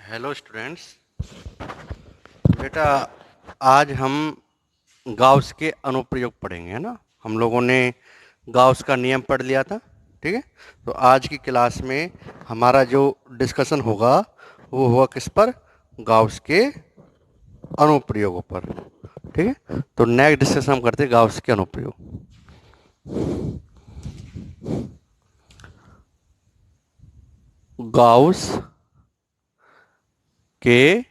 Hello students. बेटा, आज हम गाउस के अनुप्रयोग पढ़ेंगे, है ना। हम लोगों ने गाउस का नियम पढ़ लिया था। ठीक है। तो आज की क्लास में हमारा जो डिस्कशन होगा वो होगा किस पर? गाउस के अनुप्रयोगों पर। ठीक है। तो नेक्स्ट डिस्कशन हम करते हैं गाउस के अनुप्रयोग। गाउस के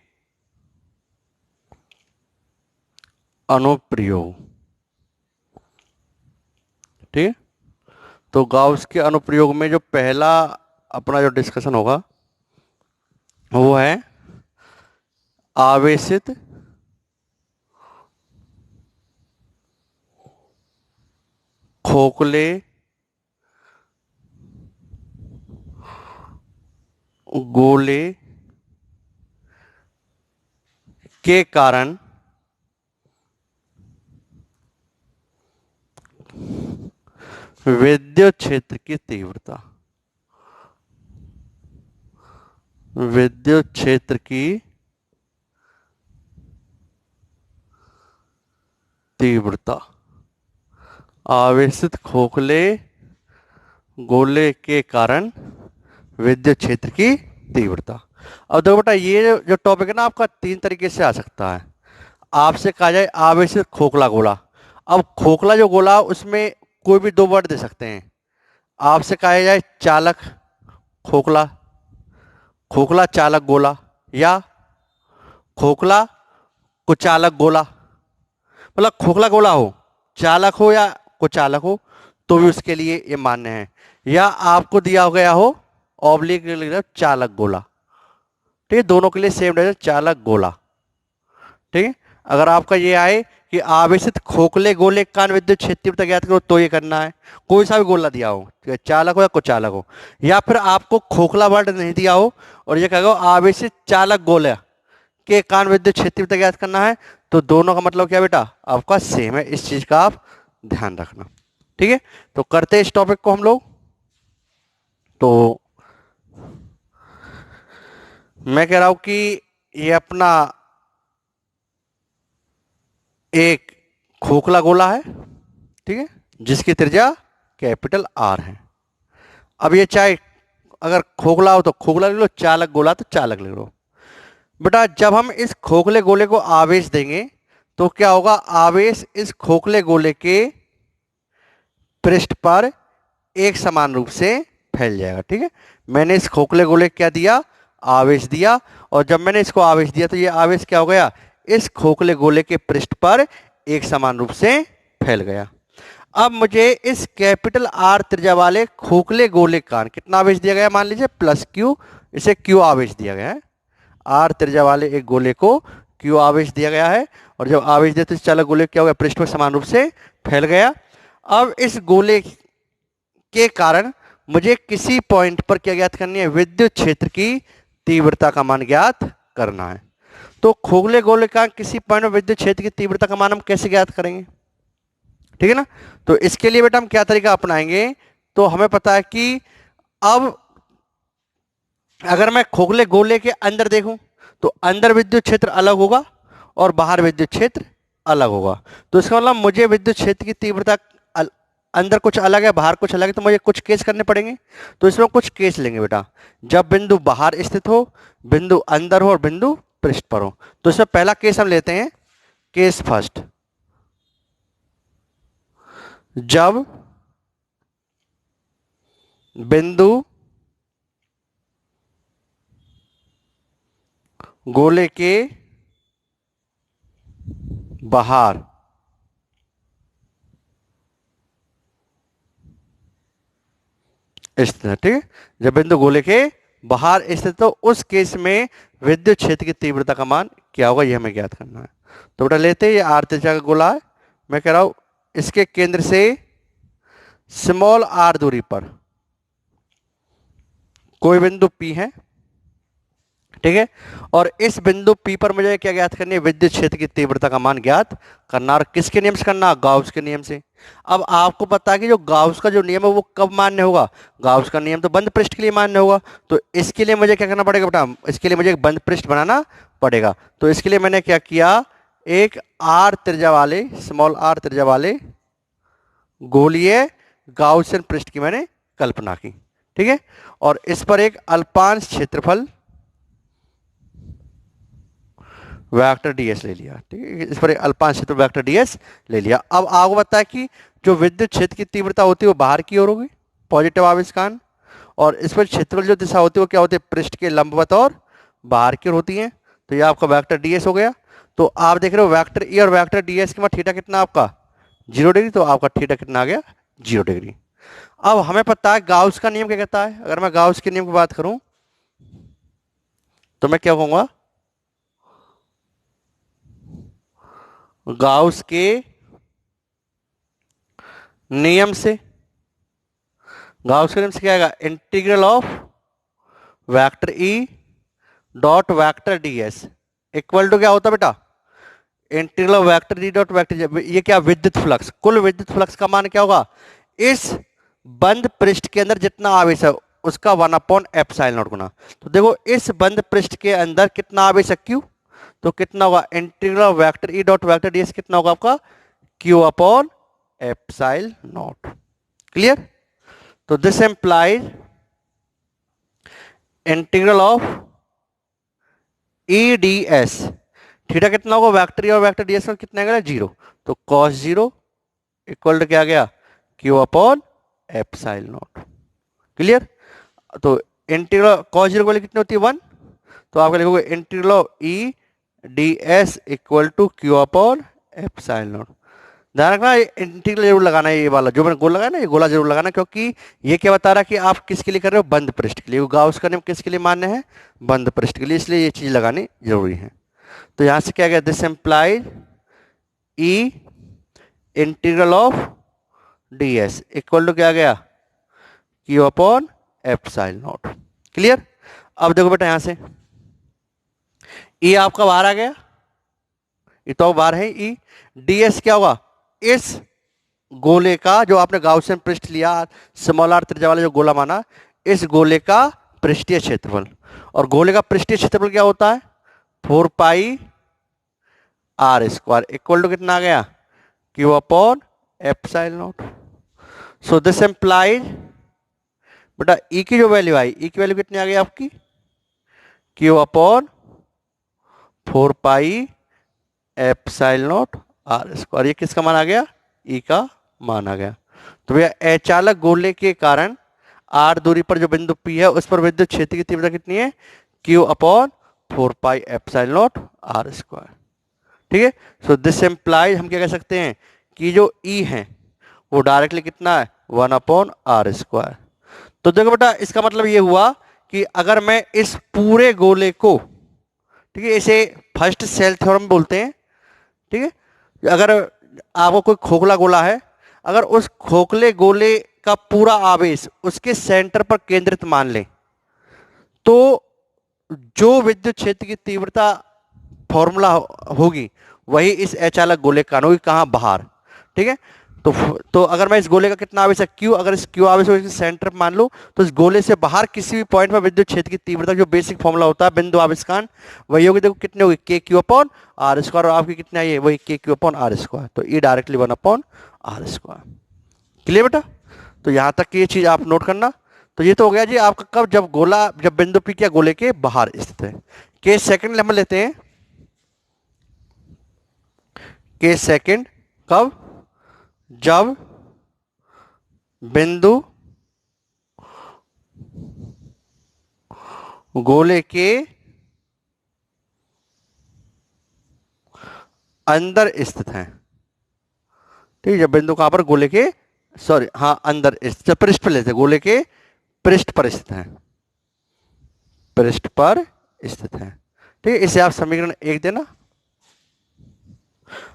अनुप्रयोग। ठीक है। तो गाउस के अनुप्रयोग में जो पहला अपना जो डिस्कशन होगा वो है आवेशित खोखले गोले के कारण विद्युत क्षेत्र की तीव्रता। विद्युत क्षेत्र की तीव्रता। आवेशित खोखले गोले के कारण विद्युत क्षेत्र की तीव्रता। अब देखो बेटा, ये जो टॉपिक है ना आपका, तीन तरीके से आ सकता है। आपसे कहा जाए आवेशित खोखला गोला। अब खोखला जो गोला उसमें कोई भी दो वर्ड दे सकते हैं। आपसे कहा जाए चालक खोखला, खोखला चालक गोला, या खोखला कुचालक गोला। मतलब खोखला गोला हो, चालक हो या कुचालक हो, तो भी उसके लिए ये मान्य है। या आपको दिया गया हो ऑब्लिक चालक गोला। ठीक है। दोनों के लिए सेम रहेगा, चालक गोला। ठीक है। अगर आपका ये आए कि आवेशित खोखले गोले का विद्युत क्षेत्र तीव्रता ज्ञात करो, तो ये करना है। कोई सा भी गोला दिया हो, चालक हो या कुचालक हो, या फिर आपको खोखला वर्ड नहीं दिया हो और ये कहो आवेशित चालक गोले के कारण विद्युत क्षेत्र तीव्रता ज्ञात करना है, तो दोनों का मतलब क्या बेटा? आपका सेम है। इस चीज का आप ध्यान रखना। ठीक है। तो करते हैं इस टॉपिक को हम लोग। तो मैं कह रहा हूं कि ये अपना एक खोखला गोला है, ठीक है, जिसकी त्रिज्या कैपिटल आर है। अब ये चाहे अगर खोखला हो तो खोखला लिख लो, चालक गोला तो चालक लिख लो। बेटा, जब हम इस खोखले गोले को आवेश देंगे तो क्या होगा? आवेश इस खोखले गोले के पृष्ठ पर एक समान रूप से फैल जाएगा। ठीक है। मैंने इस खोखले गोले क्या दिया? आवेश दिया। और जब मैंने इसको आवेश दिया तो ये आवेश क्या हो गया? इस खोखले गोले के पृष्ठ पर एक समान रूप से फैल गया। अब मुझे इस कैपिटल आर त्रिज्या वाले खोखले गोले का कितना आवेश दिया गया? मान लीजिए प्लस क्यू, इसे क्यू आवेश दिया गया है। आर त्रिज्या वाले एक गोले को क्यू आवेश दिया गया है। और जब आवेश दिया तो इस चालक गोले क्या हो गया? पृष्ठ पर समान रूप से फैल गया। अब इस गोले के कारण मुझे किसी पॉइंट पर क्या ज्ञात करनी है? विद्युत क्षेत्र की तीव्रता का मान ज्ञात करना है। तो खोखले गोले का किसी पॉइंट में विद्युत क्षेत्र की तीव्रता का मान हम कैसे ज्ञात करेंगे? ठीक है ना। तो इसके लिए बेटा हम क्या तरीका अपनाएंगे? तो हमें पता है कि अब अगर मैं खोखले गोले के अंदर देखूं तो अंदर विद्युत क्षेत्र अलग होगा और बाहर विद्युत क्षेत्र अलग होगा। तो इसका मतलब मुझे विद्युत क्षेत्र की तीव्रता अंदर कुछ अलग है, बाहर कुछ अलग है, तो मुझे कुछ केस करने पड़ेंगे। तो इसमें कुछ केस लेंगे बेटा। जब बिंदु बाहर स्थित हो, बिंदु अंदर हो और बिंदु पृष्ठ पर हो। तो इसमें पहला केस हम लेते हैं, केस फर्स्ट। जब बिंदु गोले के बाहर स्थित है, ठीक है, जब बिंदु गोले के बाहर स्थित, तो उस केस में विद्युत क्षेत्र की तीव्रता का मान क्या होगा, यह हमें ज्ञात करना है। तो बेटा लेते हैं, ये आर त्रिज्या का गोला है। मैं कह रहा हूं इसके केंद्र से स्मॉल आर दूरी पर कोई बिंदु पी है, ठीक है। और इस बिंदु P पर मुझे क्या ज्ञात करनी है, विद्युत क्षेत्र की तीव्रता का मान ज्ञात करना। और किसके नियम से करना, गाउस के नियम से। अब आपको पता है कि जो गाउस का जो नियम है वो कब मान्य होगा, गाउस का नियम तो बंद पृष्ठ के लिए मान्य होगा। तो इसके लिए मुझे क्या करना पड़ेगा बेटा, इसके लिए मुझे एक बंद पृष्ठ बनाना पड़ेगा। तो इसके लिए मैंने क्या किया, एक आर त्रिज्या वाले, स्मॉल आर त्रिज्या वाले गोलीय गाउसियन पृष्ठ की मैंने कल्पना की। ठीक है। और इस पर एक अल्पांश क्षेत्रफल वेक्टर डीएस ले लिया। ठीक है, इस पर एक अल्पांश क्षेत्र वेक्टर डीएस ले लिया। अब आपको पता है कि जो विद्युत क्षेत्र की तीव्रता होती है वो बाहर की ओर होगी, पॉजिटिव आवेशकान। और इस पर क्षेत्रफल जो दिशा होती है वो क्या होती है, पृष्ठ के लंबवत और बाहर की ओर होती है। तो ये आपका वेक्टर डीएस हो गया। तो आप देख रहे हो वेक्टर ई और वेक्टर डीएस के बाद थीटा कितना आपका 0 डिग्री, तो आपका थीटा कितना आ गया 0 डिग्री। अब हमें पता है गाउस का नियम क्या कहता है। अगर मैं गाउस के नियम की बात करूं तो मैं क्या कहूंगा, गाउस के नियम से, गाउस के नियम से क्या आएगा, integral of vector E dot vector DS equal to क्या होता है बेटा, integral of vector D dot vector, ये क्या, विद्युत फ्लक्स, कुल विद्युत फ्लक्स का मान क्या होगा, इस बंद पृष्ठ के अंदर जितना आवेश है उसका 1/एप्सिलॉन गुना। तो देखो इस बंद पृष्ठ के अंदर कितना आवेश है, क्यू, तो कितना होगा, integral of vector E dot vector ds कितना होगा आपका, q upon epsilon naught. Clear. तो this implies integral of E D s, theta कितना होगा, वेक्टर ई और वेक्टर डीएस का कितना आएगा 0, तो कॉस 0 इक्वल टू क्या आ गया, Q upon epsilon naught. Clear. तो इंटीग्रल कॉस 0 वाली कितनी होती है 1, तो आप लिखोगे integral of E D S equal to Q upon epsilon naught. ध्यान रखना इंटीग्रल जरूर लगाना है, ये वाला जो मैंने गोल लगाया ना, ये गोला जरूर लगाना, क्योंकि ये क्या बता रहा है कि आप किसके लिए कर रहे हो, बंद पृष्ठ के लिए। गाउस का नियम किसके लिए मान्य है, बंद पृष्ठ के लिए, इसलिए ये चीज लगानी जरूरी है। तो यहां से क्या गया, this implies E integral of D S equal to क्या गया, Q upon epsilon naught. Clear. अब देखो बेटा यहां से ई आपका बाहर आ गया, ये तो बाहर है ई, डीएस क्या होगा, इस गोले का जो आपने गाउसियन पृष्ठ लिया, स्मॉल आर त्रिज्या वाला जो गोला माना, इस गोले का पृष्ठीय क्षेत्रफल। और गोले का पृष्ठीय क्षेत्रफल क्या होता है, 4 pi are square equal to कितना आ गया, Q upon epsilon naught. So this implies बेटा ई की जो वैल्यू आई, ई की वैल्यू कितनी आ गई आपकी, Q upon 4 pi epsilon naught R square. ये किसका मान आ गया, ई का मान आ गया। तो भैया अचालक गोले के कारण आर दूरी पर जो बिंदु पी है उस पर विद्युत क्षेत्र की तीव्रता कितनी है, Q upon 4 pi epsilon naught R square. ठीक है। सो दिस एम्प्लाइज हम क्या कह सकते हैं कि जो ई है वो डायरेक्टली कितना है 1/आर स्क्वायर। तो देखो बेटा इसका मतलब ये हुआ कि अगर मैं इस पूरे गोले को, ठीक है, इसे फर्स्ट सेल थ्योरम बोलते हैं। ठीक है। अगर आपको कोई खोखला गोला है, अगर उस खोखले गोले का पूरा आवेश उसके सेंटर पर केंद्रित मान लें, तो जो विद्युत क्षेत्र की तीव्रता फॉर्मूला होगी वही इस अचालक गोले का होगी, कहां, बाहर। ठीक है। तो अगर मैं इस गोले का कितना आवेश है क्यू, अगर इस क्यू आवेश को इसके सेंटर पर मान लो, तो इस गोले से बाहर किसी भी पॉइंट पर विद्युत क्षेत्र की तीव्रता जो बेसिक फॉर्मूला होता है बिंदु आवेशकान, वही होगी। देखो कितनी होगी, के क्यू अपॉन आर स्क्वायर, और आपकी कितनी आई है, वही के क्यू अपॉन आर स्क्वायर। तो ई डायरेक्टली 1/आर स्क्वायर। क्लियर बेटा। तो यहां तक की ये चीज आप नोट करना। तो ये तो हो गया जी आपका कब, जब गोला, जब बिंदु पी क्या गोले के बाहर स्थित है। केस सेकंड हम लेते हैं, केस सेकंड कब, जब बिंदु गोले के अंदर स्थित है। ठीक है। जब बिंदु कहां पर, गोले के, सॉरी हाँ अंदर स्थित, पृष्ठ पर लेते, गोले के पृष्ठ पर स्थित है, पृष्ठ पर स्थित है। ठीक है। इसे आप समीकरण 1 देना।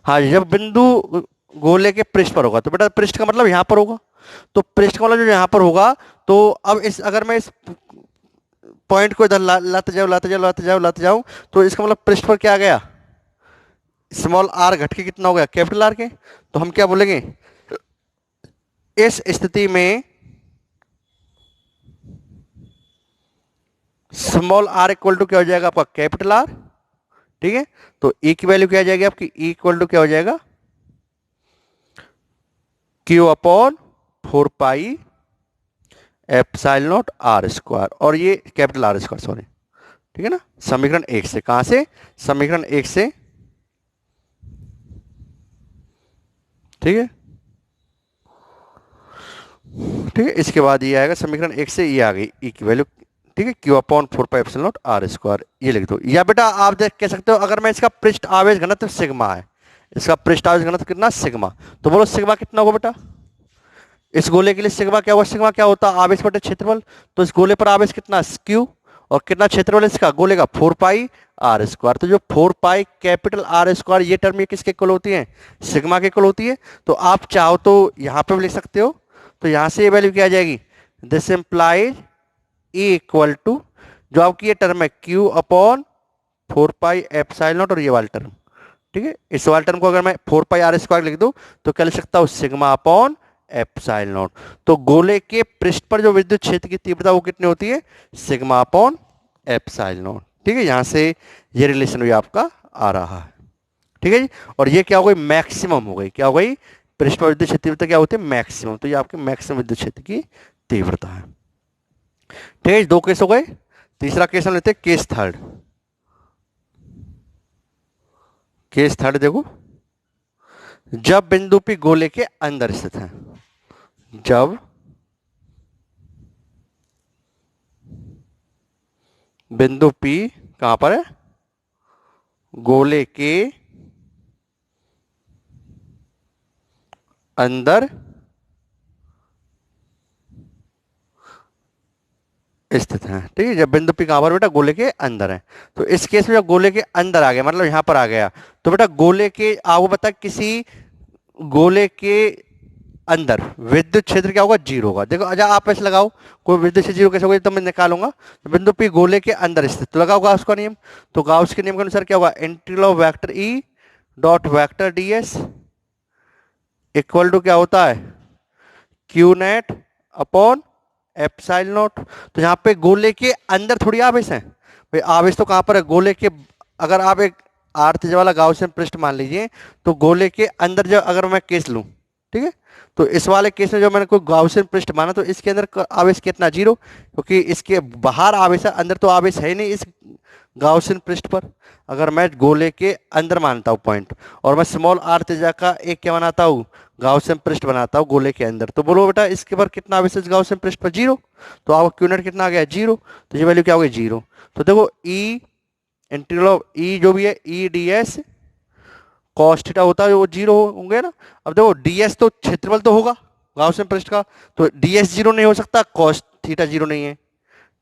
हाँ, जब बिंदु गोले के पृष्ठ पर होगा, तो बेटा पृष्ठ का मतलब यहां पर होगा, तो पृष्ठ का मतलब जो यहां पर होगा, तो अब इस, अगर मैं इस पॉइंट को इधर लाते जाऊं तो इसका मतलब पृष्ठ पर क्या आ गया, स्मॉल आर घट के कितना हो गया, कैपिटल आर के। तो हम क्या बोलेंगे, इस स्थिति में स्मॉल आर इक्वल टू क्या हो जाएगा आपका, कैपिटल आर। ठीक है, तो ई की वैल्यू क्या आ जाएगी आपकी, ई इक्वल टू क्या हो जाएगा, Q upon 4 pi epsilon naught R square, और ये कैपिटल आर स्क्वायर, सॉरी। ठीक है ना, समीकरण 1 से, कहां से, समीकरण 1 से। ठीक है, ठीक है, इसके बाद ये आएगा समीकरण 1 से, ये आ गई ई की वैल्यू। ठीक है, Q upon 4 pi epsilon naught R square, ये लिख दो। या बेटा आप देख कह सकते हो, अगर मैं इसका पृष्ठ आवेश घनत्व सिग्मा है, इसका पृष्ठ आवेश घनत्व कितना, सिग्मा, तो बोलो सिग्मा कितना होगा बेटा, इस गोले के लिए सिग्मा क्या हुआ, सिग्मा क्या होता है, आवेश बटे क्षेत्रफल। तो इस गोले पर आवेश कितना, क्यू, और कितना क्षेत्रफल इसका, गोले का 4 पाई आर स्क्वायर। तो जो 4 पाई कैपिटल आर स्क्वायर, ये टर्म ये किसके इक्वल होती है, सिग्मा के इक्वल होती है। तो आप चाहो तो यहां पे भी लिख सकते हो, तो यहां से ये वैल्यू क्या आ जाएगी, this implies E equal to, जो आपकी ये टर्म है Q upon 4 pi epsilon naught, और ये वाला टर्म। ठीक है, इस वाले टर्म को अगर मैं 4 पाई आर स्क्वायर लिख दूं तो क्या लिख सकता हूं, सिग्मा अपॉन एप्सिलॉन नॉट। तो गोले के पृष्ठ पर जो विद्युत क्षेत्र की तीव्रता वो कितनी होती है, सिग्मा अपॉन एप्सिलॉन नॉट। ठीक है, यहां से ये रिलेशन भी आपका आ रहा है। ठीक है जी, और ये क्या हो गई, मैक्सिमम हो गई, क्या हो गई, पृष्ठ पर विद्युत क्षेत्र तीव्रता क्या होती है, मैक्सिमम। तो ये आपके मैक्सिमम विद्युत क्षेत्र की तीव्रता है। ठीक है, 2 केस हो गए। तीसरा केस हम लेते हैं, केस थर्ड। केस थर्ड देखो, जब बिंदु P गोले के अंदर स्थित है, जब बिंदु P कहां पर है, गोले के अंदर स्थित है। ठीक है, जब बिंदु P कहां पर बेटा, गोले के अंदर है। तो इस केस में जब गोले के अंदर आ गया, मतलब यहां पर आ गया, तो बेटा गोले के, आपको पता है किसी गोले के अंदर विद्युत क्षेत्र क्या होगा, 0 होगा। देखो अच्छा आप ऐसे लगाओ, कोई विद्युत क्षेत्र 0 कैसे होगा, तो मैं निकालूंगा। तो बिंदु P गोले के अंदर स्थित, तो लगाओ गाउस का नियम। तो गाउस के नियम के अनुसार क्या होगा, integral of vector E dot vector DS equal to क्या होता है, Q net upon epsilon naught. तो यहाँ पे गोले के अंदर थोड़ी आवेश है भाई, आवेश तो कहां पर है, गोले के, अगर आप एक आर्थ वाला गॉसियन पृष्ठ मान लीजिए, तो गोले के अंदर जब अगर मैं केस लूं, ठीक है, तो इस वाले केस में जो मैंने कोई गॉसियन पृष्ठ माना, तो इसके अंदर आवेश कितना, 0, क्योंकि इसके बाहर आवेश है, अंदर तो आवेश है ही नहीं इस गॉसियन पृष्ठ पर। अगर मैं गोले के अंदर मानता हूं पॉइंट, और मैं स्मॉल आर त्रिज्या का एक क्या बनाता हूं, गॉसियन पृष्ठ बनाता हूं गोले के अंदर, तो बोलो बेटा इसके पर कितना आवेश है, गॉसियन पृष्ठ पर 0। तो आपका क्यू नेट कितना आ गया, 0। तो ये वैल्यू क्या हो गई, 0। तो देखो ई इंटीग्रल ऑफ ई जो भी है, E D S cos theta होता है, वो 0 होंगे ना। अब देखो डीएस तो क्षेत्रफल तो होगा गॉसियन पृष्ठ का, तो डीएस 0 नहीं हो सकता, कॉस थीटा 0 नहीं है।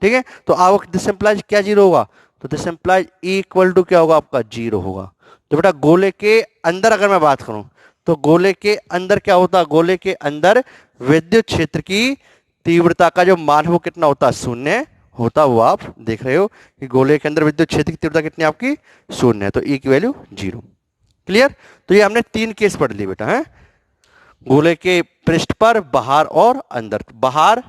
ठीक है, तो आप दिस इंप्लाइज क्या 0 होगा, तो this implies E equal to क्या होगा आपका, 0 होगा। तो बेटा गोले के अंदर अगर मैं बात करूं, तो गोले के अंदर क्या होता, गोले के अंदर विद्युत क्षेत्र की तीव्रता का जो मान है वो कितना होता है, 0 होता। वो आप देख रहे हो कि गोले के अंदर विद्युत क्षेत्र की तीव्रता कितनी आपकी, 0 है। तो ई की वैल्यू 0। क्लियर। तो ये हमने 3 केस पढ़ लिए बेटा, है गोले के पृष्ठ पर, बाहर और अंदर। बाहर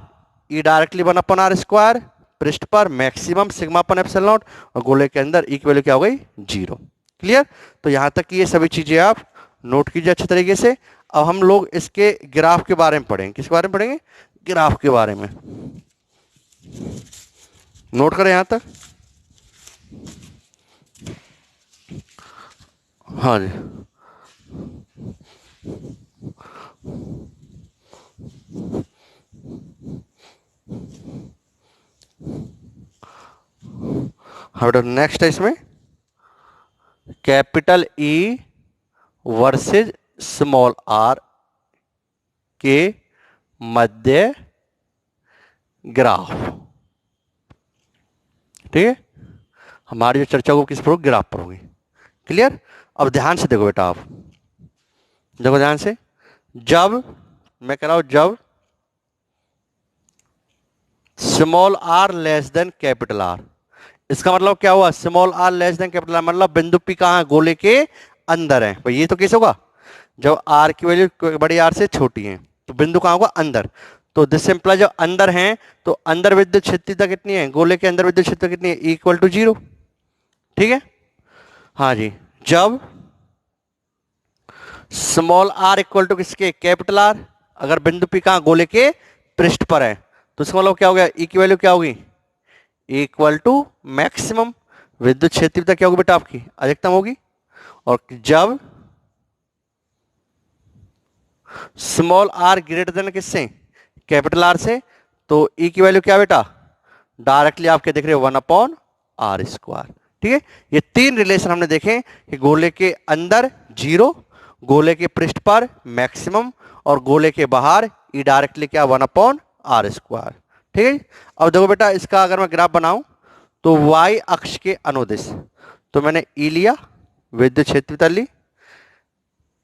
ई डायरेक्टली 1/r स्क्वायर, पृष्ठ पर मैक्सिमम सिग्मा अपन एप्सिलॉन नॉट, और गोले के अंदर ई की वैल्यू क्या हो गई, 0। क्लियर। तो यहां तक की ये सभी चीजें आप नोट कीजिए अच्छे तरीके से। अब हम लोग इसके ग्राफ के बारे में पढ़ेंगे। किसके बारे में पढ़ेंगे, ग्राफ के बारे में। नोट करें यहां तक, हाँ जी। हाँ बेटा, नेक्स्ट है इसमें capital E versus small R के मध्य ग्राफ। ठीक है, हमारी जो चर्चा को किस पर होगी, ग्राफ पर होगी। क्लियर। अब ध्यान से देखो बेटा, आप देखो ध्यान से, जब मैं कह रहा हूं, जब small are less than capital R. इसका मतलब क्या हुआ, small are less than capital R, मतलब बिंदु पी कहाँ है, गोले के अंदर है। भाई ये तो कैसे होगा, जब आर की वैल्यू बड़ी आर से छोटी है तो बिंदु कहाँ होगा, अंदर। तो दिस इंप्लाई जब अंदर है तो अंदर विद्युत क्षेत्रता कितनी है, गोले के अंदर विद्युत क्षेत्रता कितनी है, इक्वल टू 0। ठीक है, हाँ जी। जब स्मॉल आर इक्वल टू किसके, कैपिटल आर, अगर बिंदु पी कहाँ, गोले के पृष्ठ पर है, तो इसका मतलब क्या हो गया, ई की वैल्यू क्या होगी, इक्वल टू मैक्सिमम। विद्युत क्षेत्रता क्या होगी बेटा आपकी, अधिकतम होगी। और जब स्मॉल आर ग्रेटर देन किससे, कैपिटल आर से, तो ई की वैल्यू क्या बेटा, डायरेक्टली आपके देख रहे हो 1/r²। ठीक है, ये तीन रिलेशन हमने देखे कि गोले के अंदर 0, गोले के पृष्ठ पर मैक्सिमम, और गोले के बाहर ई डायरेक्टली क्या 1/r²। ठीक है, अब देखो बेटा इसका अगर मैं ग्राफ बनाऊं तो y अक्ष के अनुदिश तो मैंने ई लिया, विद्युत क्षेत्रता ली,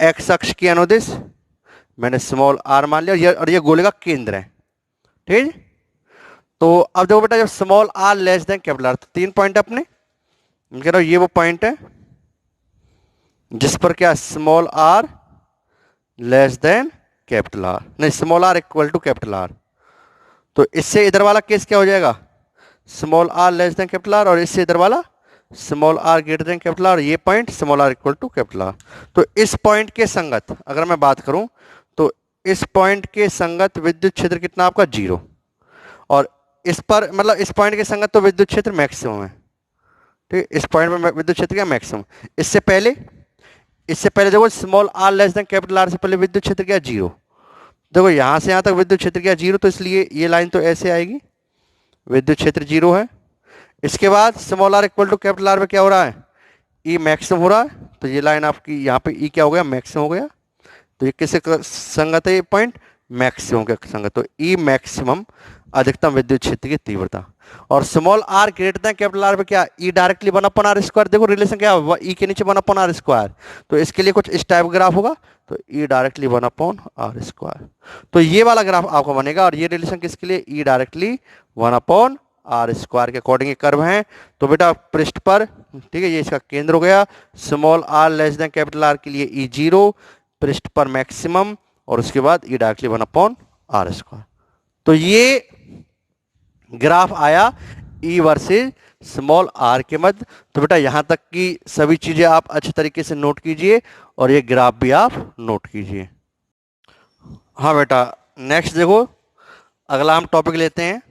x अक्ष के अनुदिश मैंने स्मॉल आर मान लिया, और ये गोले का केंद्र है। ठीक है, तो अब देखो बेटा जब small are less than capital R, तो 3 पॉइंट अपने कह रहा हूं, ये वो पॉइंट है जिस पर क्या small are less than capital R, नहीं small are equal to capital R. तो इससे इधर वाला केस क्या हो जाएगा, small are less than capital R, और इससे इधर वाला small are greater than capital R, ये point small are equal to capital R. तो इस पॉइंट के संगत अगर मैं बात करूं तो इस पॉइंट के संगत विद्युत क्षेत्र कितना आपका 0, और इस पर मतलब इस पॉइंट के संगत तो विद्युत क्षेत्र मैक्सिमम है। ठीक है, इस पॉइंट पर विद्युत क्षेत्र क्या मैक्सिमम। इससे पहले देखो small are less than capital R से पहले विद्युत क्षेत्र क्या 0। देखो यहां से यहां तक विद्युत क्षेत्र क्या 0, तो इसलिए ये लाइन तो ऐसे आएगी, विद्युत क्षेत्र 0 है। इसके बाद small are equal to capital R में क्या हो रहा है, ई मैक्सिमम हो रहा है, तो ये लाइन आपकी यहाँ पे ई क्या हो गया, मैक्सिमम हो गया। तो ये किससे संगत है, ये पॉइंट मैक्सिमम के संगत। तो ई मैक्सिमम अधिकतम विद्युत क्षेत्र की तीव्रता, और small are greater than capital R पे क्या, ई डायरेक्टली 1/r²। देखो रिलेशन क्या है, ई के नीचे 1/r²। तो इसके लिए कुछ इस टाइप ग्राफ होगा, तो ई डायरेक्टली 1/r²। तो ये वाला ग्राफ आपका बनेगा, और ये रिलेशन किसके लिए, ई डायरेक्टली 1/r² के अकॉर्डिंग कर्व है। तो बेटा पृष्ठ पर, ठीक है, ये इसका केंद्र हो गया, small are less than capital R के लिए ई 0, पृष्ठ पर मैक्सिमम, और उसके बाद ई डायरेक्टली 1/r²। तो ये ग्राफ आया ई वर्सेस स्मॉल आर के मध्य। तो बेटा यहां तक की सभी चीजें आप अच्छे तरीके से नोट कीजिए, और ये ग्राफ भी आप नोट कीजिए। हाँ बेटा, नेक्स्ट देखो अगला हम टॉपिक लेते हैं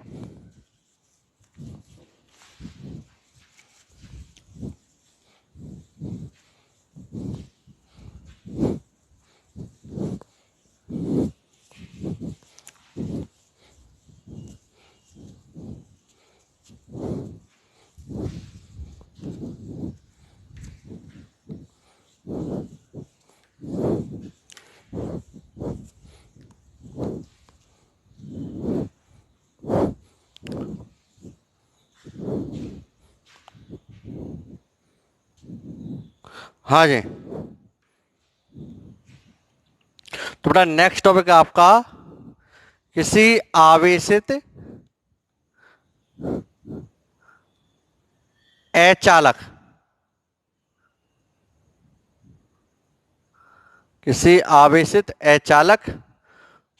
हाँ जी। तो बेटा नेक्स्ट टॉपिक है आपका किसी आवेशित अचालक, किसी आवेशित अचालक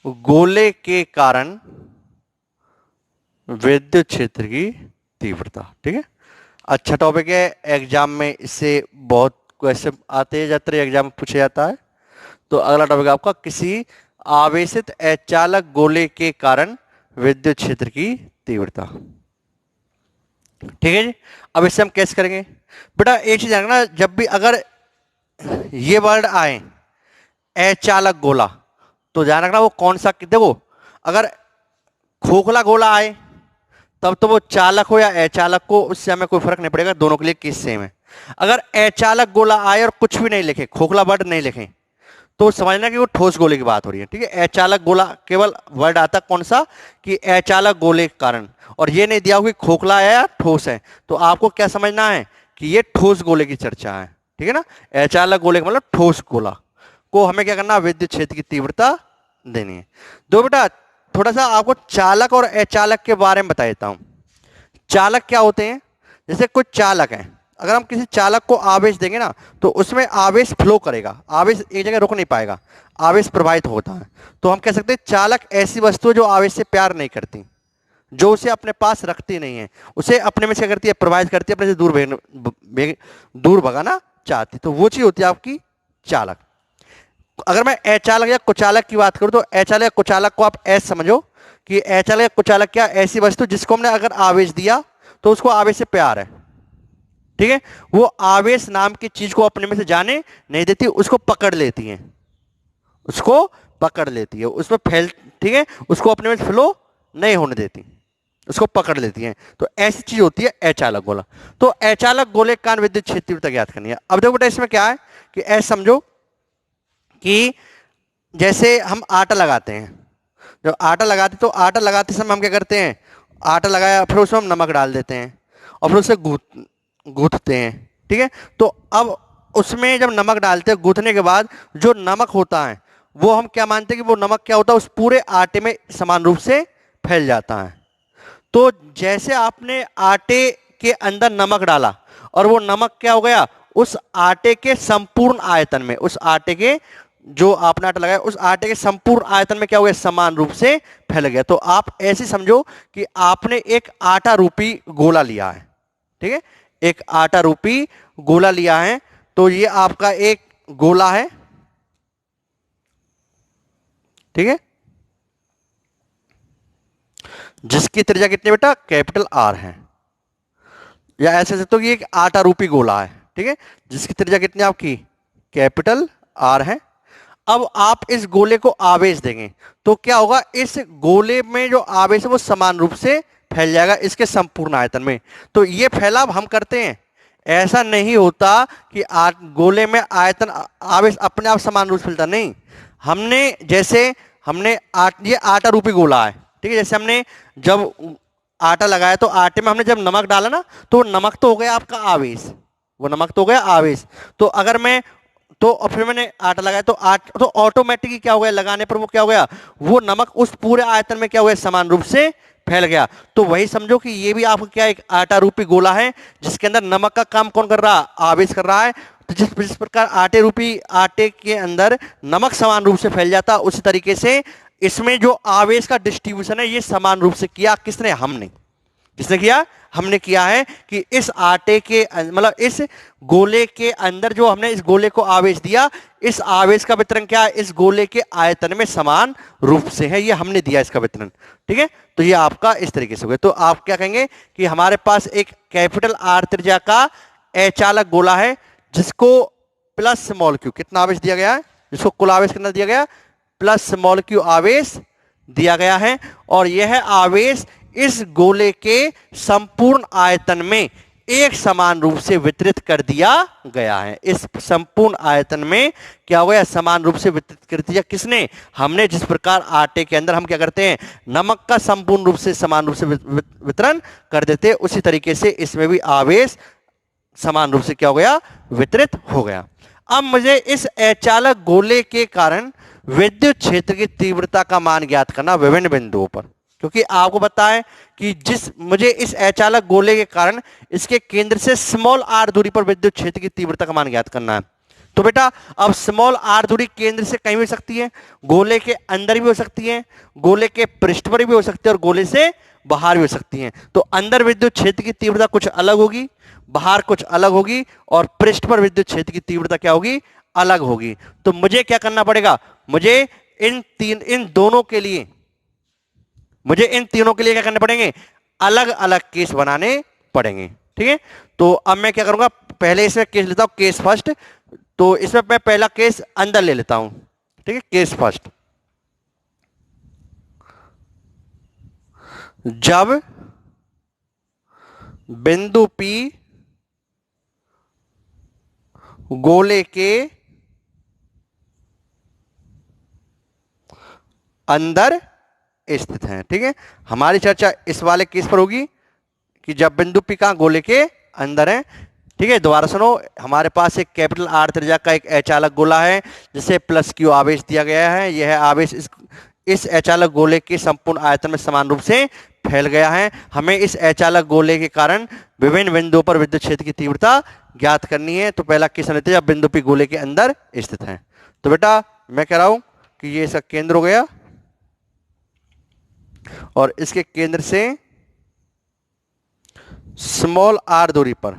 गोले के कारण विद्युत क्षेत्र की तीव्रता। ठीक है, अच्छा टॉपिक है, एग्जाम में इससे बहुत क्वेश्चन आते हैं, ज्यादातर एग्जाम में पूछा जाता है। तो अगला टॉपिक आपका किसी आवेशित अचालक गोले के कारण विद्युत क्षेत्र की तीव्रता। ठीक है जी, अब इससे हम कैसे करेंगे बेटा, एक चीज रखना, जब भी अगर ये वर्ड आए अचालक गोला, तो ध्यान रखना वो कौन सा, देखो अगर खोखला गोला आए तब तो वो चालक हो या अचालक को, उससे हमें कोई फर्क नहीं पड़ेगा, दोनों के लिए केस सेम है। अगर अचालक गोला आए और कुछ भी नहीं लिखे, खोखला वर्ड नहीं लिखे, तो समझना कि वो ठोस गोले की बात हो रही है। ठीक है, अचालक गोला केवल वर्ड आता कौन सा, कि अचालक गोले के कारण, और ये नहीं दिया हो कि खोखला है या ठोस है, तो आपको क्या समझना है कि ये ठोस गोले की चर्चा है। ठीक है ना, अचालक गोले का मतलब ठोस गोला को हमें क्या करना, विद्युत क्षेत्र की तीव्रता देनी है। दो बेटा थोड़ा सा आपको चालक और अचालक के बारे में बता देता हूं। चालक क्या होते हैं, जैसे कुछ चालक हैं, अगर हम किसी चालक को आवेश देंगे ना तो उसमें आवेश फ्लो करेगा, आवेश एक जगह रुक नहीं पाएगा, आवेश प्रवाहित होता है। तो हम कह सकते हैं चालक ऐसी वस्तु है जो आवेश से प्यार नहीं करती, जो उसे अपने पास रखती नहीं है, उसे अपने में से क्या करती है, प्रवाहित करती है, अपने से दूर भगाना चाहती, तो वो चीज होती है आपकी चालक। अगर मैं अचालक या कुचालक की बात करूं तो अचालक या कुचालक को आप ऐसे समझो कि अचालक या कुचालक क्या, ऐसी वस्तु जिसको हमने अगर आवेश दिया तो उसको आवेश से प्यार है, ठीक है, वो आवेश नाम की चीज को अपने में से जाने नहीं देती, उसको पकड़ लेती है, उसको पकड़ लेती है, उसमें फैल, ठीक है, उसको अपने में फ्लो नहीं होने देती, उसको पकड़ लेती हैं। तो ऐसी चीज होती है अचालक गोला। तो अचालक गोले का विद्युत क्षेत्र तीव्रता ज्ञात करनी है। अब देखो बेटा इसमें क्या है कि ऐसे समझो कि जैसे हम आटा लगाते हैं, जब आटा लगाते तो आटा लगाते समय हम क्या करते हैं, आटा लगाया फिर उसमें हम नमक डाल देते हैं और फिर उसे गूंथते हैं, ठीक है। तो अब उसमें जब नमक डालते हैं, गूंथने के बाद जो नमक होता है वो हम क्या मानते हैं कि वो नमक क्या होता है, उस पूरे आटे में समान रूप से फैल जाता है। तो जैसे आपने आटे के अंदर नमक डाला और वो नमक क्या हो गया, उस आटे के संपूर्ण आयतन में, उस आटे के जो आपने आटा लगाया उस आटे के संपूर्ण आयतन में क्या हो गया, समान रूप से फैल गया। तो आप ऐसे समझो कि आपने एक आटा रूपी गोला लिया है, ठीक है, एक आटा रूपी गोला लिया है। तो ये आपका एक गोला है, ठीक है, जिसकी त्रिज्या कितनी बेटा, कैपिटल आर है, या ऐसे सकते हो कि एक आटा रूपी गोला है, ठीक है, जिसकी त्रिज्या कितनी आपकी, कैपिटल आर है। अब आप इस गोले को आवेश देंगे तो क्या होगा, इस गोले में जो आवेश है वो समान रूप से फैल जाएगा इसके संपूर्ण आयतन में। तो ये फैलाव हम करते हैं, ऐसा नहीं होता कि गोले में आयतन आवेश अपने आप समान रूप से फैलता, नहीं, हमने जैसे हमने ये आटा रूपी गोला है, ठीक है, जैसे हमने जब आटा लगाया तो आटे में हमने जब नमक डाला ना तो नमक तो हो गया आपका आवेश, वो नमक तो हो गया आवेश। तो अगर मैं तो और फिर मैंने आटा लगाया तो ऑटोमेटिकली क्या हो गया, लगाने पर वो क्या हो गया, वो नमक उस पूरे आयतन में क्या हो गया, समान रूप से फैल गया। तो वही समझो कि ये भी आपको क्या एक आटा रूपी गोला है जिसके अंदर नमक का काम कौन कर रहा है, आवेश कर रहा है। तो जिस प्रकार आटे के अंदर नमक समान रूप से फैल जाता, उसी तरीके से इसमें जो आवेश का डिस्ट्रीब्यूशन है ये समान रूप से किया किसने, हमने, किसने किया, हमने किया है कि इस आटे के मतलब इस गोले के अंदर जो हमने इस गोले को आवेश दिया, इस आवेश का वितरण क्या है, इस गोले के आयतन में समान रूप से है, ये हमने दिया इसका वितरण, ठीक है। तो ये आपका इस तरीके से हो गया। तो आप क्या कहेंगे कि हमारे पास एक कैपिटल आर त्रिज्या का अचालक गोला है जिसको प्लस स्मॉल क्यू कितना आवेश दिया गया है, जिसको कुल आवेश कितना दिया गया, प्लस स्मॉल क्यू आवेश दिया गया है, और यह आवेश इस गोले के संपूर्ण आयतन में एक समान रूप से वितरित कर दिया गया है। इस संपूर्ण आयतन में क्या हो गया, समान रूप से वितरित कर दिया किसने, हमने। जिस प्रकार आटे के अंदर हम क्या करते हैं, नमक का संपूर्ण रूप से समान रूप से वितरण कर देते हैं, उसी तरीके से इसमें भी आवेश समान रूप से क्या हो गया, वितरित हो गया। अब मुझे इस अचालक गोले के कारण विद्युत क्षेत्र की तीव्रता का मान ज्ञात करना विभिन्न बिंदुओं पर, क्योंकि आपको पता है कि मुझे इस अचालक गोले के कारण इसके केंद्र से स्मॉल आर दूरी पर विद्युत क्षेत्र की तीव्रता का मान ज्ञात करना है। तो बेटा अब स्मॉल आर दूरी केंद्र से कहीं भी हो सकती है, गोले के अंदर भी हो सकती है, गोले के पृष्ठ पर भी हो सकती है, और गोले से बाहर भी हो सकती है। तो अंदर विद्युत क्षेत्र की तीव्रता कुछ अलग होगी, बाहर कुछ अलग होगी, और पृष्ठ पर विद्युत क्षेत्र की तीव्रता क्या होगी, अलग होगी। तो मुझे क्या करना पड़ेगा, मुझे इन दोनों के लिए क्या करने पड़ेंगे, अलग अलग केस बनाने पड़ेंगे, ठीक है। तो अब मैं क्या करूंगा, पहले इसमें केस लेता हूं, केस फर्स्ट। तो इसमें मैं पहला केस अंदर ले लेता हूं, ठीक है, केस फर्स्ट। जब बिंदु P गोले के अंदर स्थित है, ठीक है। हमारी चर्चा इस वाले केस पर होगी कि जब बिंदु P कहां, गोले के अंदर है, ठीक है। दोबारा सुनो, हमारे पास एक कैपिटल आर त्रिज्या का एक अचालक गोला है जिसे प्लस क्यू आवेश दिया गया है। यह आवेश इस अचालक गोले के संपूर्ण आयतन में समान रूप से फैल गया है। हमें इस अचालक गोले के कारण विभिन्न बिंदुओं पर विद्युत क्षेत्र की तीव्रता ज्ञात करनी है। तो पहला केस लेते हैं जब बिंदु पी गोले के अंदर स्थित है। तो बेटा मैं कह रहा हूं कि ये इसका केंद्र हो गया और इसके केंद्र से स्मॉल आर दूरी पर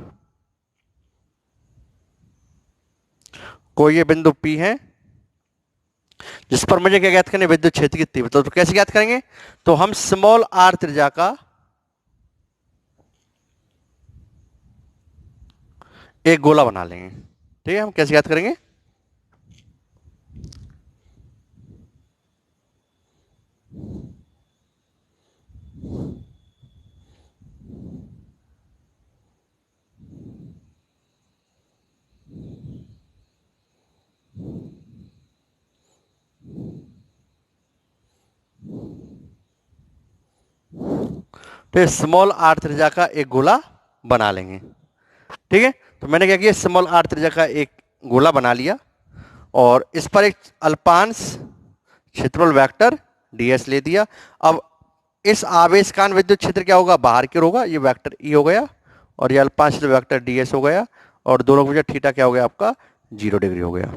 कोई ये बिंदु पी है जिस पर मुझे क्या ज्ञात करनी है, विद्युत क्षेत्र की तीव्रता। तो कैसे ज्ञात करेंगे, तो हम स्मॉल आर त्रिज्या का एक गोला बना लेंगे। ठीक है, हम कैसे ज्ञात करेंगे, तो स्मॉल आर त्रिज्या का एक गोला बना लेंगे। ठीक है, तो मैंने क्या किया, स्मॉल आर त्रिज्या का एक गोला बना लिया और इस पर एक अल्पांश क्षेत्रफल वेक्टर ds ले दिया। अब इस आवेशकान विद्युत क्षेत्र क्या होगा, बाहर की ओर होगा, ये वेक्टर ई हो गया और ये अल्पांश वेक्टर ds हो गया और दोनों की वजह थीटा क्या हो गया आपका 0 डिग्री हो गया।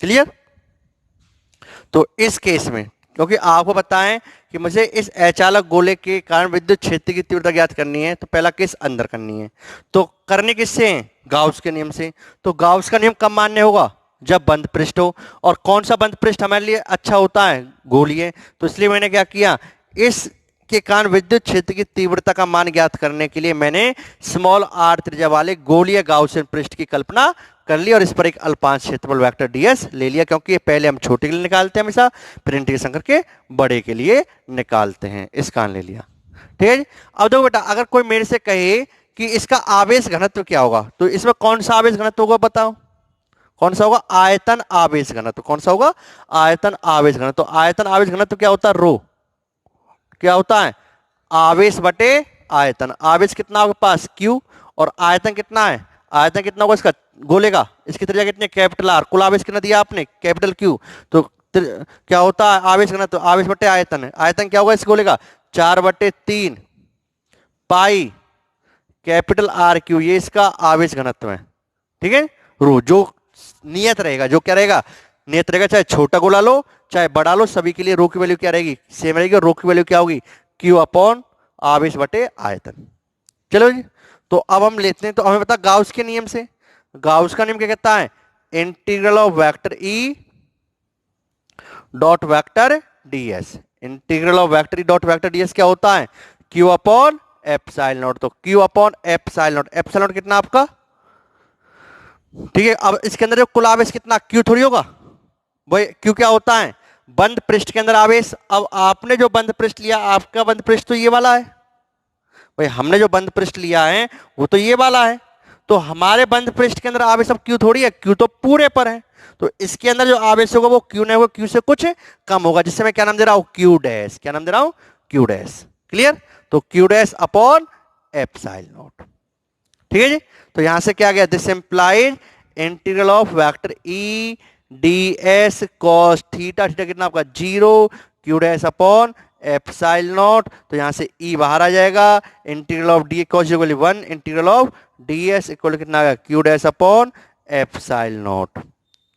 क्लियर। तो इस केस में क्योंकि आपको पता है कि मुझे इस अचालक गोले के कारण विद्युत क्षेत्र की तीव्रता ज्ञात करनी है, तो पहला केस अंदर करनी है। तो करने किससे, गाउस के नियम से। तो गाउस का नियम कब मान्य होगा, जब बंद पृष्ठ हो। और कौन सा बंद पृष्ठ हमारे लिए अच्छा होता है, गोलीय। तो इसलिए मैंने क्या किया, इस के कारण विद्युत क्षेत्र की तीव्रता का मान ज्ञात करने के लिए मैंने स्मॉल आर त्रिज्या वाले गोलीय गाउसियन पृष्ठ की कल्पना कर ली और इस पर एक अल्पांश क्षेत्रफल वेक्टर ds ले लिया, क्योंकि ये पहले हम छोटे के लिए निकालते हैं हमेशा, फिर इंटीग्रेशन करके बड़े के लिए निकालते हैं। इस कारण ले लिया। ठीक है जी। अब देखो बेटा, अगर कोई मेरे से कहे कि इसका आवेश घनत्व क्या होगा, तो इसमें कौन सा आवेश घनत्व होगा बताओ, कौन सा होगा, आयतन आवेश घनत्व। कौन सा होगा, आयतन आवेश घनत्व। तो आयतन आवेश घनत्व क्या होता है, रो। क्या होता है, आवेश बटे आयतन। आवेश कितना आपके पास q और आयतन कितना है, आयतन कितना होगा इसका गोले का, इसकी त्रिज्या कितनी है कैपिटल आर, कुल आवेश कितना दिया आपने कैपिटल क्यू। तो क्या होता है आवेश घनत्व, तो आवेश बटे आयतन है। आयतन क्या होगा इस गोले का, 4/3 पाई कैपिटल आर क्यू, ये इसका आवेश घनत्व है। ठीक है, रो जो नियत रहेगा, जो क्या रहेगा, नियत रहेगा, चाहे छोटा गोला लो चाहे बड़ा लो, सभी के लिए रो की वैल्यू क्या रहेगी, सेम रहेगी। रो की वैल्यू क्या होगी, क्यू अपॉन आवेश बटे आयतन। चलो जी, तो अब हम लेते हैं, तो हमें पता गाउस के नियम से, गाउस का नियम क्या कहता है, integral of vector E dot vector ds। Integral of vector E dot vector ds क्या होता है, क्यू अपॉन एप्सिलॉन नॉट। तो Q upon epsilon not, epsilon not कितना आपका, ठीक है। अब इसके अंदर जो कुल आवेश कितना, क्यू थोड़ी होगा भाई, क्यू क्या होता है, बंद पृष्ठ के अंदर आवेश। अब आपने जो बंद पृष्ठ लिया, आपका बंद पृष्ठ तो ये वाला है भाई, हमने जो बंद पृष्ठ लिया है वो तो ये वाला है। तो हमारे बंद पृष्ठ के अंदर आवेश अब क्यू थोड़ी है, क्यू तो पूरे पर है। तो इसके अंदर जो आवेश होगा वो क्यू नहीं होगा, क्यू से कुछ कम होगा, जिससे मैं क्या नाम दे रहा हूं, क्यू डैश। क्या नाम दे रहा हूं, क्यू डैश। क्लियर। तो Q dash upon epsilon not. ठीक है जी। तो यहां से क्या गया, this implied integral of vector E D S cos theta, theta कितना आपका 0, Q dash upon epsilon naught. तो यहां से ई बाहर आ जाएगा, integral of D cos 1, integral of D S equal कितना आ गया, Q dash upon epsilon naught.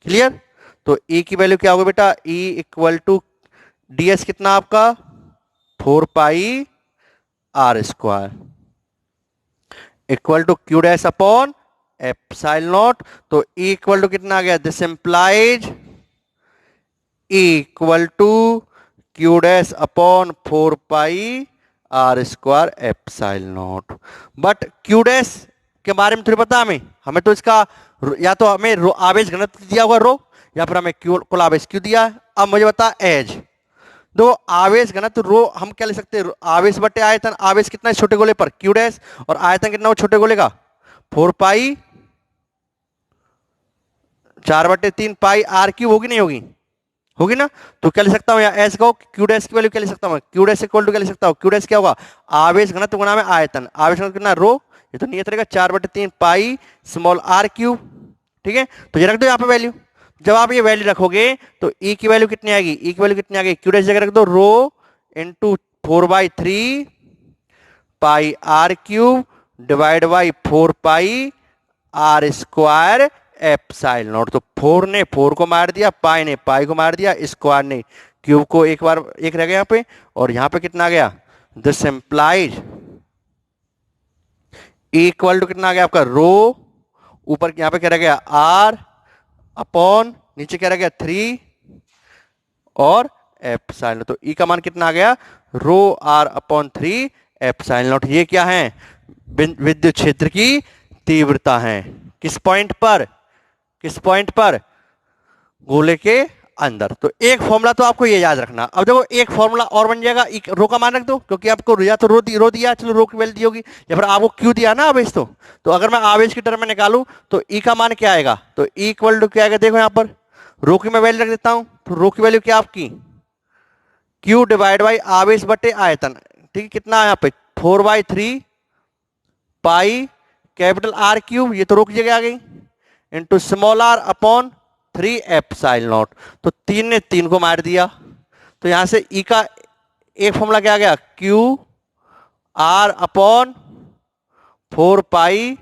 Clear. तो ई की वैल्यू क्या होगी बेटा, e equal to d s कितना आपका 4 pi are square equal to q dash upon epsilon naught. तो ई इक्वल टू कितना आ गया, this implies E equal to q dash upon 4 pi are square epsilon naught. But q dash के बारे में थोड़ी पता हमें, हमें तो इसका या तो हमें आवेश घनत्व दिया हुआ रो, या फिर हमें क्यू कुल आवेश क्यू दिया है। अब मुझे बता एज दो आवेश घनत्व रो हम क्या ले सकते हैं, आवेश बटे आयतन। आवेश कितना है छोटे गोले पर, क्यू डैश, और आयतन कितना हो छोटे गोले का 4 पाई 4/3 पाई आर क्यूब, होगी नहीं होगी, होगी ना। तो क्या ले सकता हूं यहाँ एस को, क्यू डैश की वैल्यू क्या ले सकता हूं, क्यू डैश इक्वल टू क्या ले सकता हूं, क्यू डैश क्या होगा, आवेश घनत्व गुणा में आयतन। आवेश घनत्व कितना रो, ये तो नियत रहेगा 4/3 पाई स्मॉल आर क्यूब। ठीक है, तो ये रख दो यहाँ पे वैल्यू। जब आप ये वैल्यू रखोगे तो ई की वैल्यू कितनी आएगी, ई की वैल्यू कितनी आएगी, क्यू डैश जगह रख दो rho into 4/3 pi are cube divide by 4 pi are square epsilon naught. तो 4 ने 4 को मार दिया, पाई ने पाई को मार दिया, स्क्वायर ने क्यूब को एक बार एक रह गया यहाँ पे, और यहाँ पे कितना आ गया, दिस एम्प्लाइज इक्वल टू कितना आ गया आपका रो, ऊपर यहाँ पे क्या रह गया आर अपॉन नीचे क्या रह गया 3 और एप्सिलॉन। तो ई का मान कितना आ गया, रो आर अपॉन 3 एप्सिलॉन नॉट। ये क्या है, विद्युत क्षेत्र की तीव्रता है। किस पॉइंट पर, किस पॉइंट पर, गोले के अंदर। तो एक फॉर्मूला तो आपको ये याद रखना। अब देखो एक फॉर्मूला और बन जाएगा, रो का मान रख दो, क्योंकि आपको या तो रो दिया, चलो रो की वैल्यू दी होगी, या फिर आपको क्यू दिया ना आवेश। तो अगर मैं आवेश की टर्म में निकालूं तो ई का मान क्या आएगा, तो ई इक्वल टू क्या आएगा, देखो यहां पर रो की मैं वैल्यू रख देता हूं, तो रो की वैल्यू क्या आपकी क्यू डिवाइड बाई आवेश बटे आयतन, ठीक है, कितना है यहाँ पे 4/3 पाई कैपिटल आर क्यूब, ये तो रो की जगह आ गई, into small R upon 3 epsilon naught. तो 3 ने 3 को मार दिया, तो यहां से ई का एक फॉर्मूला क्या आ गया, Q R upon 4 pi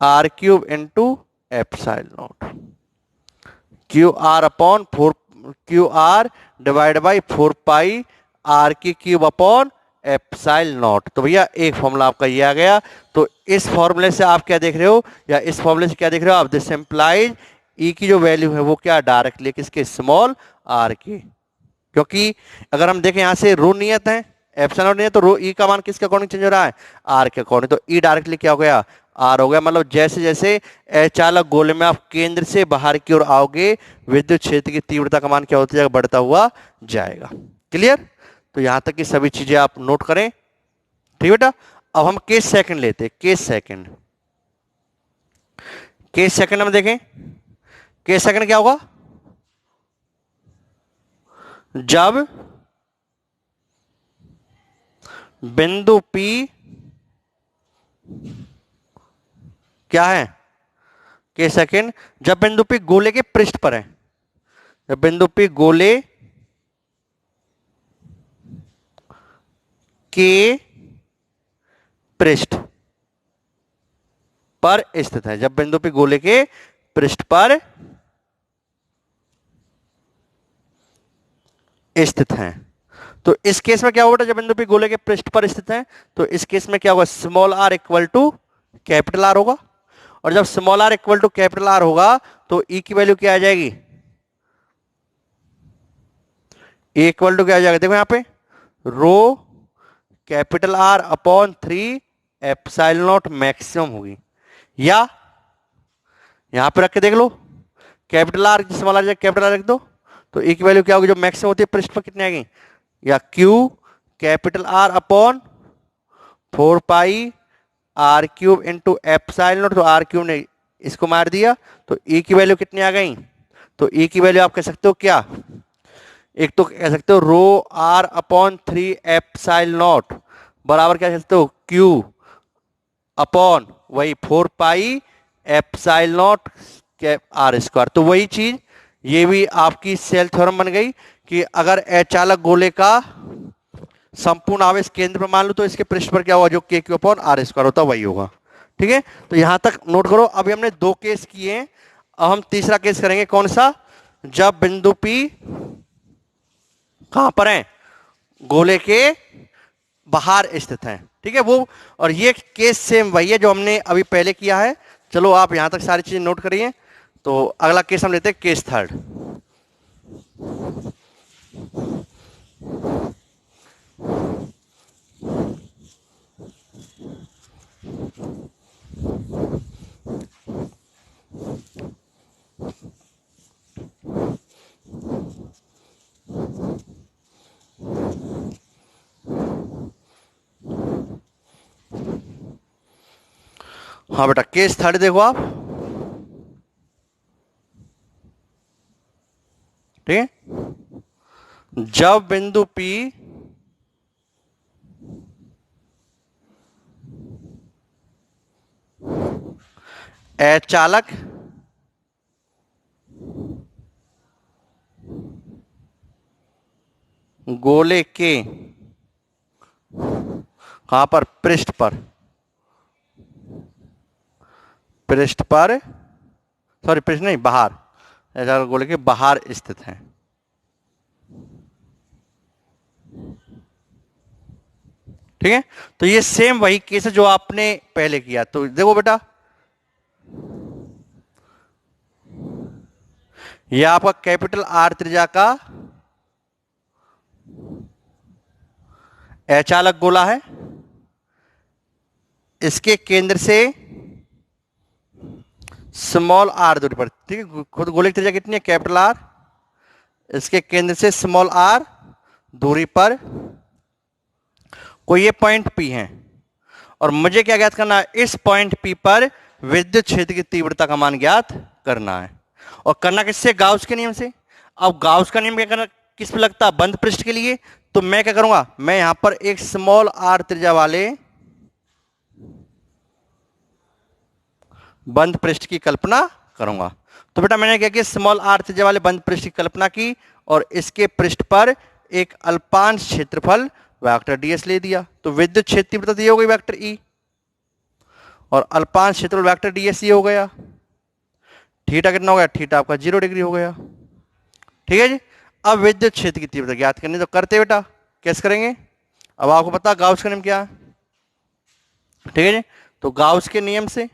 are cube into epsilon naught, Q R upon 4 Q R divide by 4 pi R की क्यूब अपॉन एप्सिलॉन नॉट। तो भैया एक फॉर्मूला आपका ये आ गया। तो इस फॉर्मूले से आप क्या देख रहे हो, या इस फॉर्मूले से क्या देख रहे हो आप, दिस एम्प्लाइज ई की जो वैल्यू है वो क्या डायरेक्टली किसके, स्मॉल आर की। क्योंकि अगर हम देखें यहां से रो नियत है, एप्सिलॉन नॉट नहीं है, तो रो ई का मान किसके अकॉर्डिंग चेंज हो रहा है, आर के अकॉर्डिंग। तो ई डायरेक्टली क्या हो गया, आर हो गया। मतलब जैसे जैसे चालक गोले में आप केंद्र से बाहर की ओर आओगे, विद्युत क्षेत्र की तीव्रता का मान क्या होता जाएगा, बढ़ता हुआ जाएगा। क्लियर। तो यहां तक की सभी चीजें आप नोट करें, ठीक बेटा। अब हम केस सेकंड लेते हैं, केस सेकंड। केस सेकंड में देखें, केस सेकंड क्या होगा, जब बिंदु P क्या है, केस सेकंड जब बिंदु P गोले के पृष्ठ पर है, जब बिंदु P गोले के पृष्ठ पर स्थित है, जब बिंदु P गोले के पृष्ठ पर स्थित है। तो इस केस में क्या होगा, जब बिंदु P गोले के पृष्ठ पर स्थित है, तो इस केस में क्या होगा, small are equal to capital R होगा। और जब small are equal to capital R होगा तो ई की वैल्यू क्या आ जाएगी, ई इक्वल टू क्या आ जाएगा, देखो यहां पे rho capital R upon 3 epsilon naught maximum होगी। या यहां पे रख के देख लो, capital R small r capital R रख दो, तो ई की वैल्यू क्या होगी, जो मैक्सिमम होती है पृष्ठ पर कितनी आएगी, या Q capital R upon 4 pi are cube into epsilon naught. तो आर क्यूब ने इसको मार दिया, तो ई की वैल्यू कितनी आ गई, तो ई की वैल्यू आप कह सकते हो क्या, एक तो कह सकते हो rho R upon 3 epsilon naught बराबर क्या कह सकते हो, क्यू अपॉन वही 4 pi epsilon naught R square. तो वही चीज ये भी आपकी सेल थ्योरम बन गई कि अगर अचालक गोले का संपूर्ण आवेश केंद्र पर मान लो, तो इसके पृष्ठ पर क्या होगा, जो के क्यू अपॉन आर स्क्वायर होता है वही होगा। ठीक है, तो यहां तक नोट करो। अभी हमने 2 केस किए हैं, अब हम तीसरा केस करेंगे, कौन सा, जब बिंदु P कहां पर है, गोले के बाहर स्थित है। ठीक है, वो और ये केस सेम वही है जो हमने अभी पहले किया है। चलो आप यहां तक सारी चीजें नोट करिए। तो अगला केस हम लेते हैं, केस थर्ड। हाँ बेटा, केस थर्ड देखो आप, ठीक है, जब बिंदु P अचालक गोले के कहां पर, पृष्ठ पर, पृष्ठ पर, सॉरी पृष्ठ नहीं, बाहर, ऐसा गोले के बाहर स्थित है। ठीक है, तो ये सेम वही केस है जो आपने पहले किया। तो देखो बेटा, ये आपका कैपिटल आर त्रिज्या का अचालक गोला है। इसके केंद्र से स्मॉल आर दूरी पर, ठीक है, खुद गोले की त्रिज्या कितनी है, कैपिटल आर, इसके केंद्र से स्मॉल आर दूरी पर कोई ये पॉइंट पी है, और मुझे क्या ज्ञात करना है, इस पॉइंट पी पर विद्युत क्षेत्र की तीव्रता का मान ज्ञात करना है। और करना किससे, गाउस के नियम से। अब गाउस का नियम क्या करना, किस पे लगता है, बंद पृष्ठ के लिए। तो मैं क्या करूंगा, मैं यहां पर एक स्मॉल आर त्रिज्या वाले बंद पृष्ठ की कल्पना करूंगा। तो बेटा मैंने क्या किया, स्मॉल आर त्रिज्या वाले बंद पृष्ठ की कल्पना की, और इसके पृष्ठ पर एक अल्पांश क्षेत्रफल वेक्टर ds ले दिया। तो विद्युत क्षेत्र तीव्रता ये हो गई वेक्टर E, और अल्पांश क्षेत्रफल वेक्टर ds ये हो गया। थीटा कितना हो गया, थीटा आपका 0 डिग्री हो गया। ठीक है जी। अब विद्युत क्षेत्र की तीव्रता ज्ञात करनी, तो करते बेटा, कैसे करेंगे, अब आपको पता गाउस का नियम क्या है। ठीक है जी, तो गाउस के नियम से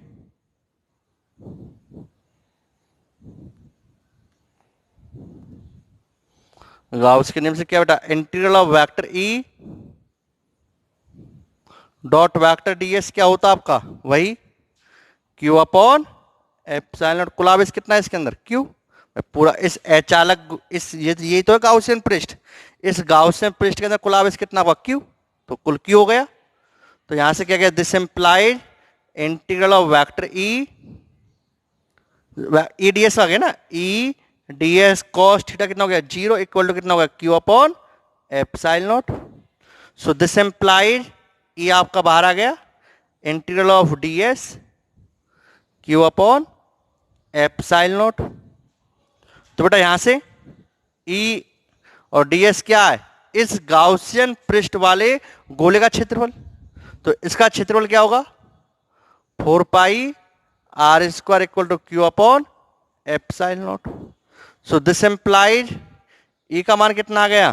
गाउस के नियम से क्या बेटा, integral of vector E dot vector ds क्या होता आपका, वही q अपॉन एप्सिलॉन नॉट। कुल आवेश कितना है इसके अंदर, q। पूरा इस अचालक, इस ये तो है गाउसियन पृष्ठ, इस गाउसियन पृष्ठ के अंदर कुल आवेश कितना होगा, q। तो कुल q हो गया। तो यहां से क्या गया, this implied integral of vector E ds आ गया ना, ई ds cos थीटा कितना हो गया, 0 इक्वल टू कितना हो गया, q upon epsilon naught. So this implied e आपका बाहर आ गया, integral of ds q upon epsilon naught. तो बेटा यहां से E और ds क्या है, इस गाउसियन पृष्ठ वाले गोले का क्षेत्रफल। तो इसका क्षेत्रफल क्या होगा, 4 pi are square equal to Q upon epsilon naught. So this implied E का मान कितना आ गया,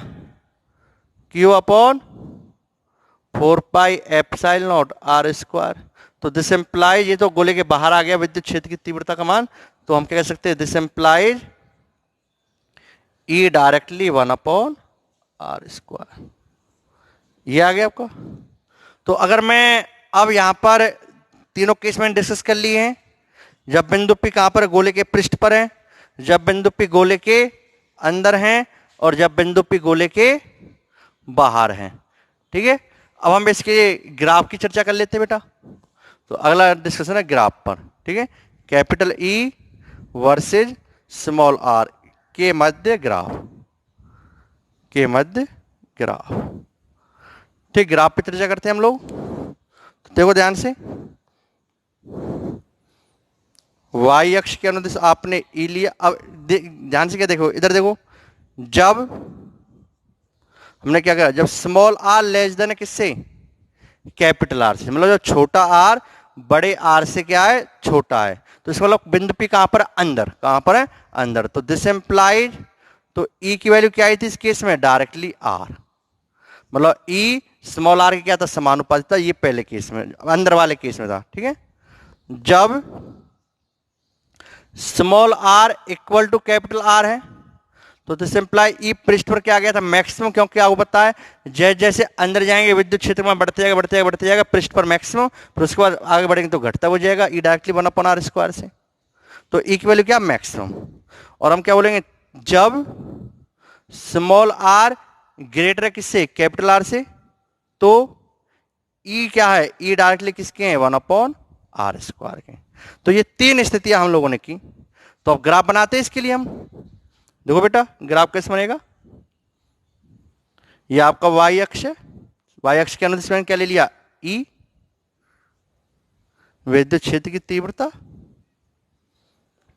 Q upon 4 pi epsilon naught R square. तो दिस इंप्लाइज, ये तो गोले के बाहर आ गया विद्युत क्षेत्र की तीव्रता का मान, तो हम क्या कह सकते हैं, this implies E directly 1 upon R square, ये आ गया आपका। तो अगर मैं अब यहां पर तीनों केस मैंने डिस्कस कर लिए हैं, जब बिंदु P कहां पर, गोले के पृष्ठ पर है, जब बिंदु P गोले के अंदर है, और जब बिंदु P गोले के बाहर है। ठीक है, अब हम इसके ग्राफ की चर्चा कर लेते हैं बेटा। तो अगला डिस्कशन है ग्राफ पर। ठीक है, capital E versus small r के मध्य ग्राफ, के मध्य ग्राफ। ठीक, ग्राफ पे चर्चा करते हैं हम लोग। तो देखो ध्यान से, y अक्ष के अनुदिश आपने E लिया। अब ध्यान से क्या देखो, इधर देखो, जब हमने क्या करा, जब स्मॉल r लेस देन किससे, कैपिटल R से, मतलब जो छोटा r बड़े R से क्या है, छोटा है। तो इसका मतलब बिंदु P कहां पर है, अंदर, कहां पर है, अंदर। तो दिस एम्प्लाइड, तो E की वैल्यू क्या आई थी इस केस में, डायरेक्टली R, मतलब E स्मॉल r की क्या था, समानुपातिक था, ये पहले केस में, अंदर वाले केस में था। ठीक है, जब small r equal to capital R है, तो दिस इंप्लाई ई पृष्ठ पर क्या आ गया था, मैक्सिमम, क्योंकि आपको पता है जैसे जैसे अंदर जाएंगे विद्युत क्षेत्र में बढ़ते जाएगा, बढ़ते जाएगा, बढ़ते जाएगा पृष्ठ पर मैक्सिमम, फिर उसके बाद आगे बढ़ेंगे तो घटता हो जाएगा, E directly 1 upon R square से। तो ई की वैल्यू क्या, मैक्सिमम। और हम क्या बोलेंगे, जब स्मॉल आर ग्रेटर है किससे, कैपिटल आर से, तो ई क्या है, ई डायरेक्टली किसके हैं, 1 अपॉन आर स्क्वायर के। तो ये तीन स्थितियां हम लोगों ने की। तो अब ग्राफ बनाते हैं इसके लिए हम। देखो बेटा ग्राफ कैसे बनेगा, ये आपका y अक्ष है, y अक्ष के अनुदिश मैंने क्या ले लिया, E विद्युत क्षेत्र की तीव्रता।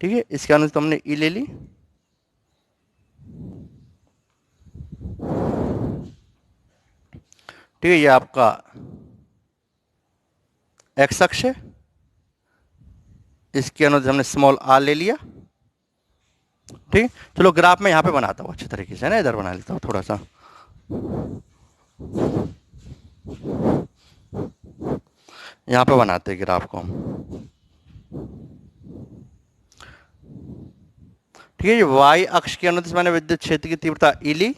ठीक है, इसके अनुदिश तो हमने E ले ली। ठीक है, ये आपका एक्स अक्ष है, इसके अनुसार हमने स्मॉल आर ले लिया। ठीक, चलो ग्राफ में यहां पे बनाता हूं अच्छे तरीके से ना, इधर बना लेता हूं थोड़ा सा। यहां पे बनाते हैं ग्राफ को हम। ठीक है, ये वाई अक्ष के अनुदिश मैंने विद्युत क्षेत्र की तीव्रता ई ली,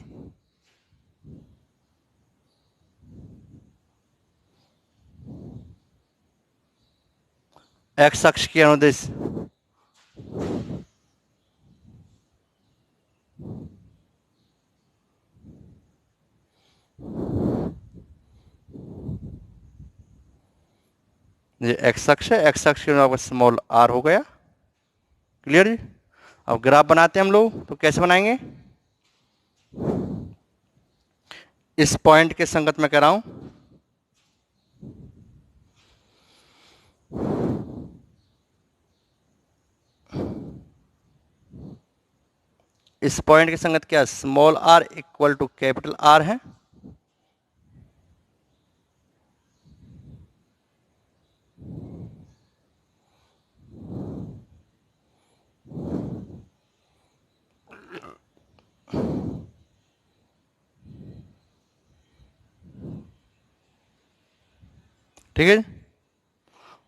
एक्स अक्ष के अनुदिश ये एक्स अक्ष है, एक्स अक्ष के अनुदिश आपका स्मॉल आर हो गया। क्लियर जी। अब ग्राफ बनाते हैं हम लोग, तो कैसे बनाएंगे? इस पॉइंट के संगत में कह रहा हूं, इस पॉइंट के संगत क्या small are equal to capital R है। ठीक है,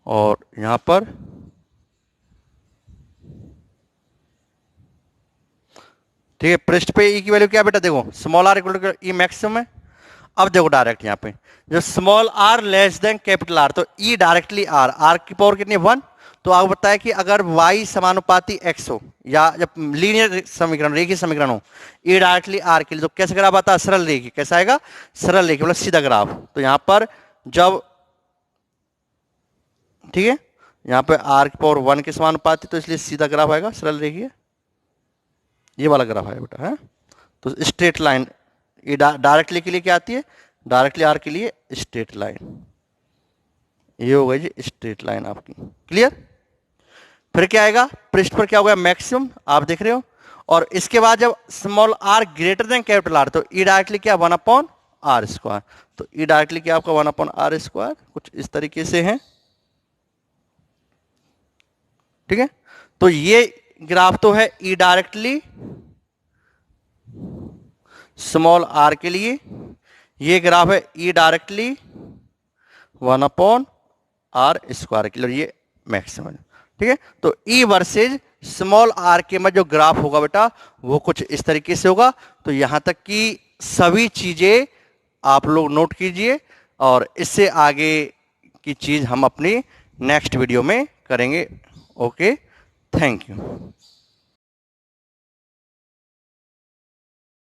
और यहां पर ठीक है, पृष्ठ पे ई की वैल्यू क्या बेटा, देखो small are equal to E maximum है। अब देखो डायरेक्ट यहां पे जो small are less than capital R, तो ई डायरेक्टली आर, आर की पावर कितनी 1। तो आपको बताया कि अगर y समानुपाती x हो, या जब लीनियर समीकरण रेखीय समीकरण हो, ई डायरेक्टली आर के लिए, तो कैसे ग्राफ आता है? सरल रेखीय। कैसा आएगा? सरल रेखीय, मतलब सीधा ग्राफ। तो यहां पर जब ठीक है, यहां पे r की पावर 1 के समानुपाती, तो इसलिए सीधा ग्राफ आएगा, सरल रेखीय। ये वाला ग्राफ है बेटा, है तो स्ट्रेट लाइन। ये डायरेक्टली के लिए क्या आती है? डायरेक्टली आर के लिए स्ट्रेट लाइन। ये हो गई जी स्ट्रेट लाइन आपकी। क्लियर। फिर क्या आएगा? पृष्ठ पर क्या हो गया? मैक्सिमम, आप देख रहे हो। और इसके बाद जब small are greater than capital R, तो ई डायरेक्टली क्या 1 अपॉन आर स्क्वायर। तो ई डायरेक्टली क्या आपका 1 अपॉन आर स्क्वायर, कुछ इस तरीके से है। ठीक है, तो ये ग्राफ तो है ई डायरेक्टली स्मॉल आर के लिए, ये ग्राफ है E directly 1 upon R square के लिए, ये मैक्सिमम। ठीक है, तो ई वर्सेज स्मॉल आर के में जो ग्राफ होगा बेटा, वो कुछ इस तरीके से होगा। तो यहां तक कि सभी चीजें आप लोग नोट कीजिए, और इससे आगे की चीज हम अपनी नेक्स्ट वीडियो में करेंगे। Okay, thank you.